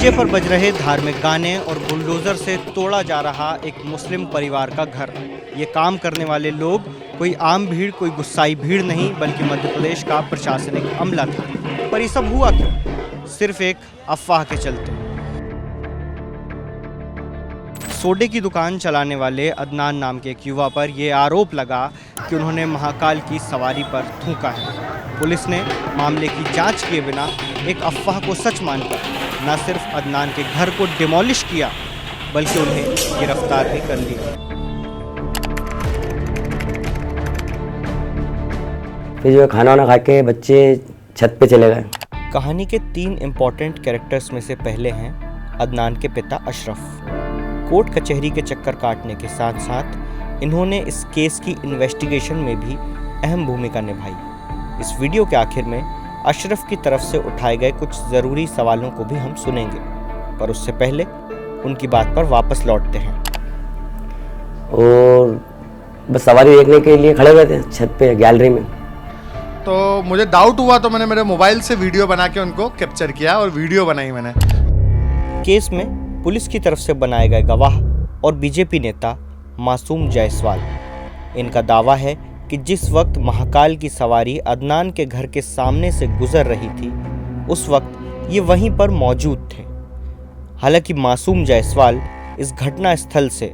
DJ पर बज रहे धार्मिक गाने और बुलडोजर से तोड़ा जा रहा एक मुस्लिम परिवार का घर। ये काम करने वाले लोग कोई आम भीड़, कोई गुस्साई भीड़ नहीं, बल्कि मध्य प्रदेश का प्रशासनिक अमला था। पर ये सब हुआ क्यों? सिर्फ एक अफवाह के चलते। सोडे की दुकान चलाने वाले अदनान नाम के एक युवा पर यह आरोप लगा कि उन्होंने महाकाल की सवारी पर थूका है। पुलिस ने मामले की जांच किए बिना एक अफवाह को सच मानकर न सिर्फ अदनान के घर को डिमोलिश किया, बल्कि उन्हें गिरफ्तार भी कर लिया। फिर जो खाना वाना खा के बच्चे छत पे चले गए। कहानी के 3 इम्पोर्टेंट कैरेक्टर्स में से पहले हैं अदनान के पिता अशरफ। कोर्ट कचहरी के चक्कर काटने के साथ साथ इन्होंने इस केस की इन्वेस्टिगेशन में भी अहम भूमिका निभाई। इस वीडियो के आखिर में अशरफ की तरफ से उठाए गए कुछ ज़रूरी सवालों को भी हम सुनेंगे, पर उससे पहले उनकी बात पर वापस लौटते हैं। और बस सवारी देखने के लिए खड़े हुए थे छत पे गैलरी में। तो मुझे डाउट हुआ तो मैंने मेरे मोबाइल से वीडियो बना के उनको कैप्चर किया और वीडियो बनाई मैंने। केस में पुलिस की तरफ से बनाए गए गवाह और बीजेपी नेता मासूम जायसवाल, इनका दावा है कि जिस वक्त महाकाल की सवारी अदनान के घर के सामने से गुजर रही थी, उस वक्त ये वहीं पर मौजूद थे। हालांकि मासूम जायसवाल इस घटना स्थल से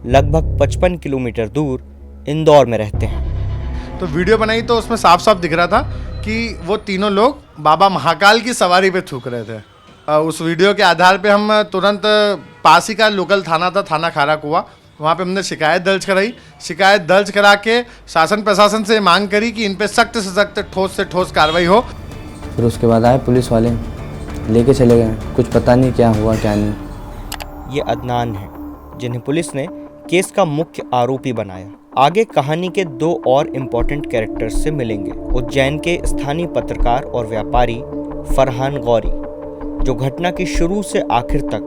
लगभग 55 किलोमीटर दूर इंदौर में रहते हैं। तो वीडियो बनाई तो उसमें साफ साफ दिख रहा था कि वो तीनों लोग बाबा महाकाल की सवारी पे थूक रहे थे। उस वीडियो के आधार पे हम तुरंत पास ही का लोकल थाना था, थाना खारा कुआ, वहाँ पे हमने शिकायत दर्ज कराई। शिकायत दर्ज करा के शासन प्रशासन से मांग करी कि इन पे सख्त से सख्त, ठोस से ठोस कार्रवाई हो। फिर उसके बाद आए पुलिस वाले, लेके चले गए। कुछ पता नहीं क्या हुआ क्या नहीं। ये अदनान है जिन्हें पुलिस ने केस का मुख्य आरोपी बनाया। आगे कहानी के 2 और इम्पोर्टेंट कैरेक्टर्स से मिलेंगे। उज्जैन के स्थानीय पत्रकार और व्यापारी फरहान गौरी, जो घटना की शुरू से आखिर तक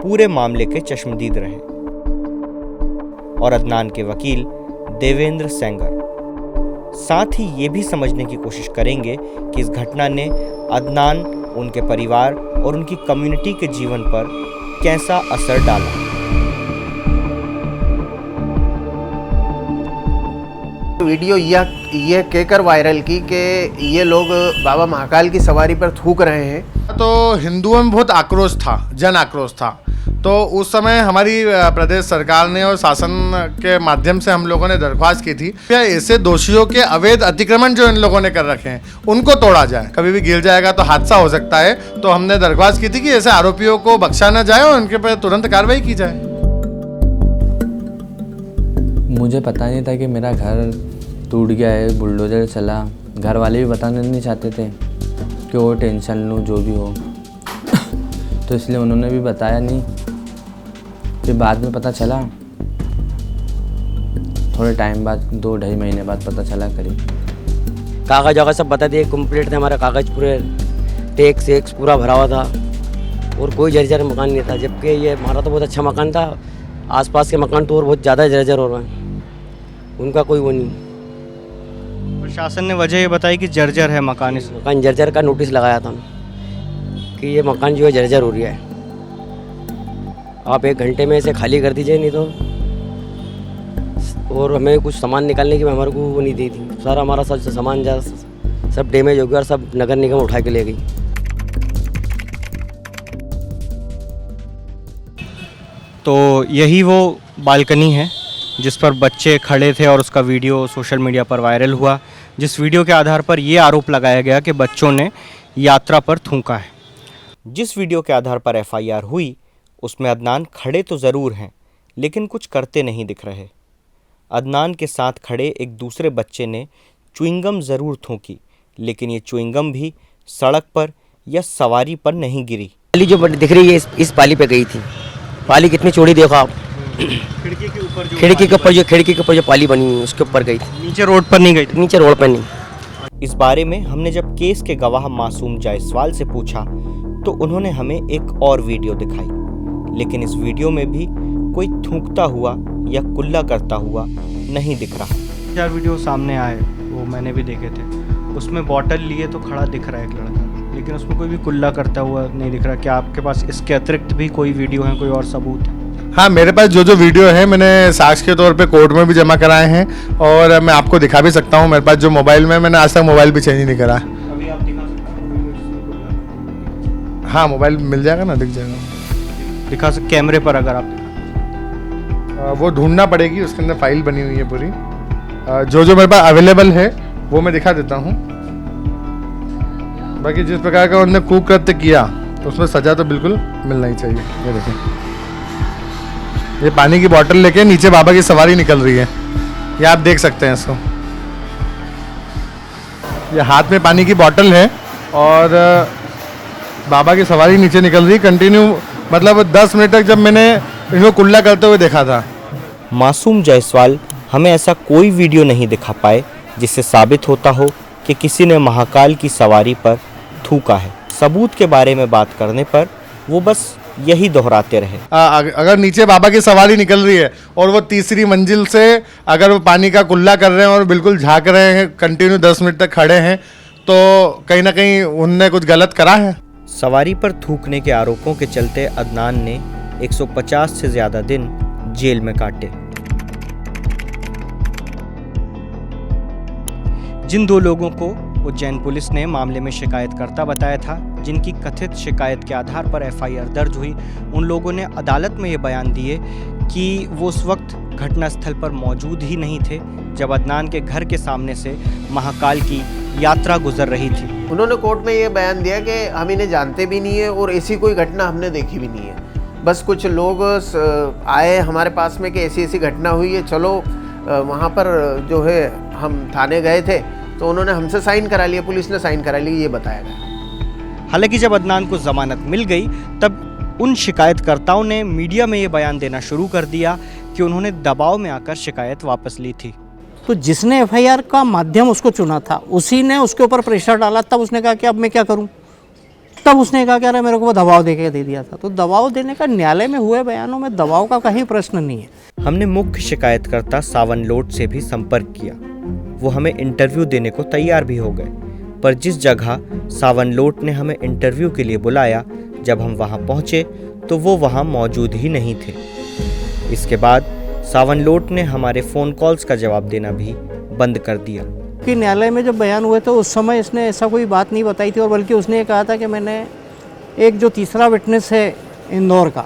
पूरे मामले के चश्मदीद रहे, और अदनान के वकील देवेंद्र सेंगर। साथ ही ये भी समझने की कोशिश करेंगे कि इस घटना ने अदनान, उनके परिवार और उनकी कम्युनिटी के जीवन पर कैसा असर डाला। वीडियो यह कहकर वायरल की कि ये लोग बाबा महाकाल की सवारी पर थूक रहे हैं। तो हिंदुओं में बहुत आक्रोश था, जन आक्रोश था। तो उस समय हमारी प्रदेश सरकार ने और शासन के माध्यम से हम लोगों ने दरख्वास्त की थी कि ऐसे दोषियों के अवैध अतिक्रमण जो इन लोगों ने कर रखे हैं उनको तोड़ा जाए। कभी भी गिर जाएगा तो हादसा हो सकता है। तो हमने दरख्वास्त की थी कि ऐसे आरोपियों को बख्शा न जाए और उनके पर तुरंत कार्रवाई की जाए। मुझे पता नहीं था कि मेरा घर टूट गया है, बुलडोजर चला। घर वाले भी बताना नहीं चाहते थे कि वो टेंशन लूँ जो भी हो तो इसलिए उन्होंने भी बताया नहीं। फिर बाद में पता चला, थोड़े टाइम बाद, 2-2.5 महीने बाद पता चला करीब। कागज वागज सब बता दिए, कंप्लीट थे हमारे कागज पूरे, टैक्स एक्स पूरा भरा हुआ था और कोई जर्जर मकान नहीं था। जबकि ये हमारा तो बहुत अच्छा मकान था, आसपास के मकान तो और बहुत ज़्यादा जर्जर हो रहा है, उनका कोई वो नहीं। प्रशासन ने वजह ये बताई कि जर्जर है मकान। इस मकान जर्जर का नोटिस लगाया था कि ये मकान जो है जर्जर हो रही है, आप 1 घंटे में इसे खाली कर दीजिए, नहीं तो। और हमें कुछ सामान निकालने की हमारे को वो नहीं दी थी। सारा हमारा सामान सब डैमेज हो गया और सब नगर निगम उठा के ले गई। तो यही वो बालकनी है जिस पर बच्चे खड़े थे और उसका वीडियो सोशल मीडिया पर वायरल हुआ, जिस वीडियो के आधार पर यह आरोप लगाया गया कि बच्चों ने यात्रा पर थूका है। जिस वीडियो के आधार पर एफआईआर हुई उसमें अदनान खड़े तो ज़रूर हैं, लेकिन कुछ करते नहीं दिख रहे। अदनान के साथ खड़े एक दूसरे बच्चे ने च्युइंगम ज़रूर थूकी, लेकिन ये च्युइंगम भी सड़क पर या सवारी पर नहीं गिरी। पाली जो दिख रही है इस पाली पे गई थी। पाली कितनी चौड़ी देखो आप, खिड़की के ऊपर जो पाली बनी हुई है उसके ऊपर गई थी। नीचे रोड पर नहीं गई थी। नीचे रोड पर नहीं। इस बारे में हमने जब केस के गवाह मासूम जायसवाल से पूछा तो उन्होंने हमें एक और वीडियो दिखाई, लेकिन इस वीडियो में भी कोई थूकता हुआ या कुल्ला करता हुआ नहीं दिख रहा। 4 वीडियो सामने आए, वो मैंने भी देखे थे, उसमें बॉटल लिए तो खड़ा दिख रहा है एक लड़का। लेकिन उसमें कोई भी कुल्ला करता हुआ नहीं दिख रहा। क्या आपके पास इसके अतिरिक्त भी कोई वीडियो है, कोई और सबूत है? हाँ, मेरे पास जो वीडियो है मैंने साक्ष्य के तौर पे कोर्ट में भी जमा कराए हैं और मैं आपको दिखा भी सकता हूँ। मेरे पास जो मोबाइल में, मैंने आज तक मोबाइल भी चेंज नहीं करा। अभी आप दिखा सकते हैं? हाँ, मोबाइल मिल जाएगा ना, दिख जाएगा। दिखा सकते कैमरे पर अगर आप वो ढूंढना पड़ेगी, उसके अंदर फाइल बनी हुई है पूरी। जो मेरे पास अवेलेबल है वो मैं दिखा देता हूँ। बाकी जिस प्रकार का उन्होंने कुकृत्य किया उसमें सजा तो बिल्कुल मिलना ही चाहिए। ये देखिए, ये पानी की बोतल लेके नीचे बाबा की सवारी निकल रही है, ये आप देख सकते हैं इसको। ये हाथ में पानी की बोतल है और बाबा की सवारी नीचे निकल रही है कंटिन्यू, मतलब 10 मिनट तक जब मैंने इनको कुल्ला करते हुए देखा था। मासूम जायसवाल हमें ऐसा कोई वीडियो नहीं दिखा पाए जिससे साबित होता हो कि किसी ने महाकाल की सवारी पर थूका है। सबूत के बारे में बात करने पर वो बस यही दोहराते रहे। अगर नीचे बाबा की सवारी निकल रही है और वो तीसरी मंजिल से अगर वो पानी का कुल्ला कर रहे हैं और बिल्कुल झांक रहे हैं, कंटिन्यू 10 मिनट तक खड़े हैं, तो कहीं ना कहीं उनने कुछ गलत करा है। सवारी पर थूकने के आरोपों के चलते अदनान ने 150 से ज़्यादा दिन जेल में काटे। जिन 2 लोगों को उज्जैन पुलिस ने मामले में शिकायतकर्ता बताया था, जिनकी कथित शिकायत के आधार पर एफआईआर दर्ज हुई, उन लोगों ने अदालत में ये बयान दिए कि वो उस वक्त घटनास्थल पर मौजूद ही नहीं थे जब अदनान के घर के सामने से महाकाल की यात्रा गुजर रही थी। उन्होंने कोर्ट में ये बयान दिया कि हम इन्हें जानते भी नहीं है और ऐसी कोई घटना हमने देखी भी नहीं है। बस कुछ लोग आए हमारे पास में कि ऐसी ऐसी घटना हुई है, चलो वहाँ पर जो है हम थाने गए थे तो उन्होंने हमसे साइन करा लिया, पुलिस ने साइन करा लिया, ये बताया गया। हालांकि जब अदनान को जमानत मिल गई तब उन शिकायतकर्ताओं ने मीडिया में ये बयान देना शुरू कर दिया कि उन्होंने दबाव में आकर शिकायत वापस ली थी। तो जिसने एफआईआर का माध्यम उसको चुना था उसी ने उसके ऊपर प्रेशर डाला। तब उसने कहा कि अब मैं क्या करूं? तब उसने कहा कि अरे मेरे को दबाव दे दिया था। तो दबाव देने का न्यायालय में हुए बयानों में दबाव का कहीं प्रश्न नहीं है। हमने मुख्य शिकायतकर्ता सावन लोट से भी संपर्क किया। वो हमें इंटरव्यू देने को तैयार भी हो गए, पर जिस जगह सावन लोट ने हमें इंटरव्यू के लिए बुलाया, जब हम वहां पहुंचे तो वो वहां मौजूद ही नहीं थे। इसके बाद सावन लोट ने हमारे फ़ोन कॉल्स का जवाब देना भी बंद कर दिया। कि न्यायालय में जब बयान हुए तो उस समय इसने ऐसा कोई बात नहीं बताई थी, और बल्कि उसने ये कहा था कि मैंने एक जो तीसरा विटनेस है इंदौर का,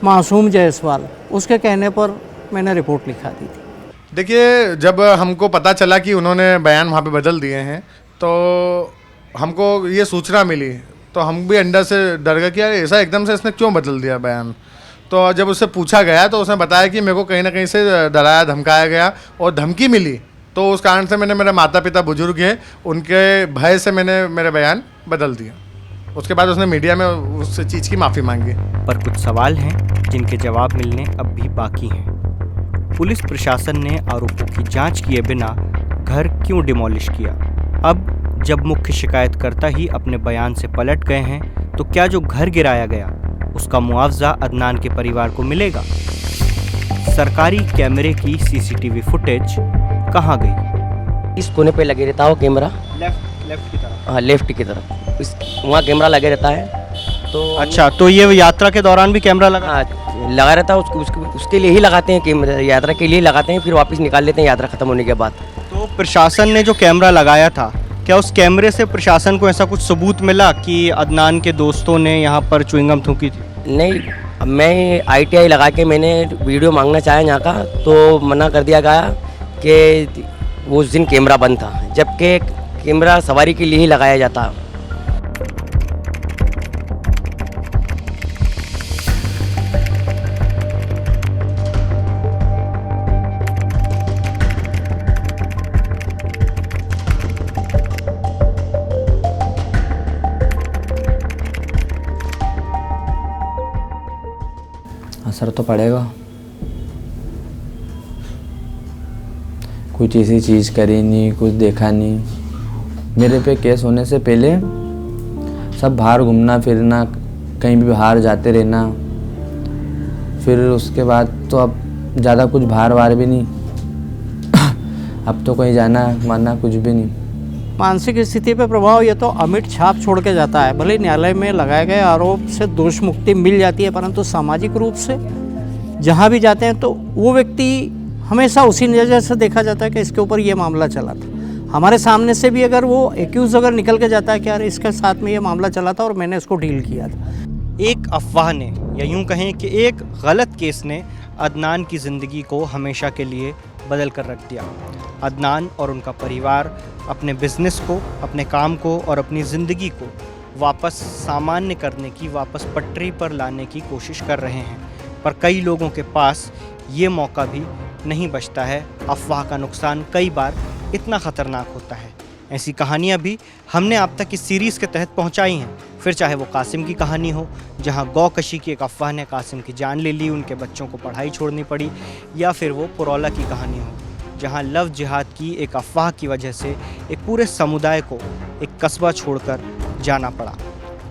मासूम जायसवाल, उसके कहने पर मैंने रिपोर्ट लिखा दी थी। देखिए, जब हमको पता चला कि उन्होंने बयान वहाँ पे बदल दिए हैं तो हमको ये सूचना मिली, तो हम भी अंदर से डर गए कि यार ऐसा एकदम से इसने क्यों बदल दिया बयान। तो जब उससे पूछा गया तो उसने बताया कि मेरे को कहीं ना कहीं से डराया धमकाया गया और धमकी मिली, तो उस कारण से मैंने, मेरे माता पिता बुजुर्ग हैं, उनके भय से मैंने मेरे बयान बदल दिया। उसके बाद उसने मीडिया में उस चीज़ की माफ़ी मांगी। पर कुछ सवाल हैं जिनके जवाब मिलने अब भी बाकी हैं। पुलिस प्रशासन ने आरोपों की जांच किए बिना घर क्यों डिमोलिश किया? अब जब मुख्य शिकायतकर्ता ही अपने बयान से पलट गए हैं, तो क्या जो घर गिराया गया उसका मुआवजा अदनान के परिवार को मिलेगा? सरकारी कैमरे की सीसीटीवी फुटेज कहाँ गई? इस कोने पे लगे रहता है वो कैमरा, लेफ्ट की तरफ। हाँ लेफ्ट की तरफ, वहाँ कैमरा लगे रहता है। तो अच्छा, तो ये यात्रा के दौरान भी कैमरा लगा? हाँ लगा रहता है, उसके लिए ही लगाते हैं कैमरा, यात्रा के लिए लगाते हैं, फिर वापस निकाल लेते हैं यात्रा खत्म होने के बाद। तो प्रशासन ने जो कैमरा लगाया था, क्या उस कैमरे से प्रशासन को ऐसा कुछ सबूत मिला कि अदनान के दोस्तों ने यहाँ पर च्युइंगम थूकी थी? नहीं, मैं ITI लगा के मैंने वीडियो मांगना चाहा यहाँ का, तो मना कर दिया गया कि वो उस दिन कैमरा बंद था, जबकि कैमरा सवारी के लिए ही लगाया जाता। असर तो पड़ेगा। कुछ ऐसी चीज़ करी नहीं, कुछ देखा नहीं। मेरे पे केस होने से पहले सब बाहर घूमना फिरना, कहीं भी बाहर जाते रहना, फिर उसके बाद तो अब ज़्यादा कुछ बाहर वार भी नहीं। अब तो कहीं जाना माना कुछ भी नहीं। मानसिक स्थिति पे प्रभाव ये तो अमिट छाप छोड़ के जाता है। भले न्यायालय में लगाए गए आरोप से दोष मुक्ति मिल जाती है, परंतु सामाजिक रूप से जहाँ भी जाते हैं तो वो व्यक्ति हमेशा उसी नज़र से देखा जाता है कि इसके ऊपर ये मामला चला था। हमारे सामने से भी अगर वो एक्यूज़ अगर निकल के जाता है कि यार इसके साथ में ये मामला चला था और मैंने इसको डील किया था। एक अफवाह ने, या यूं कहें कि एक गलत केस ने अदनान की ज़िंदगी को हमेशा के लिए बदल कर रख दिया। अदनान और उनका परिवार अपने बिजनेस को, अपने काम को और अपनी ज़िंदगी को वापस सामान्य करने की, वापस पटरी पर लाने की कोशिश कर रहे हैं, पर कई लोगों के पास ये मौका भी नहीं बचता है। अफवाह का नुकसान कई बार इतना ख़तरनाक होता है। ऐसी कहानियाँ भी हमने आप तक इस सीरीज़ के तहत पहुँचाई हैं। फिर चाहे वो कासिम की कहानी हो, जहाँ गौकशी की एक अफवाह ने कासिम की जान ले ली, उनके बच्चों को पढ़ाई छोड़नी पड़ी, या फिर वो पुरौला की कहानी हो, जहाँ लव जिहाद की एक अफवाह की वजह से एक पूरे समुदाय को एक कस्बा छोड़कर जाना पड़ा।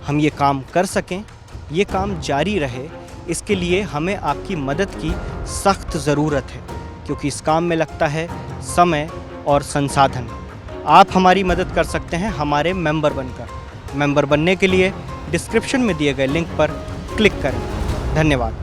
हम ये काम कर सकें, ये काम जारी रहे, इसके लिए हमें आपकी मदद की सख्त ज़रूरत है, क्योंकि इस काम में लगता है समय और संसाधन। आप हमारी मदद कर सकते हैं हमारे मेंबर बनकर। मेंबर बनने के लिए डिस्क्रिप्शन में दिए गए लिंक पर क्लिक करें। धन्यवाद।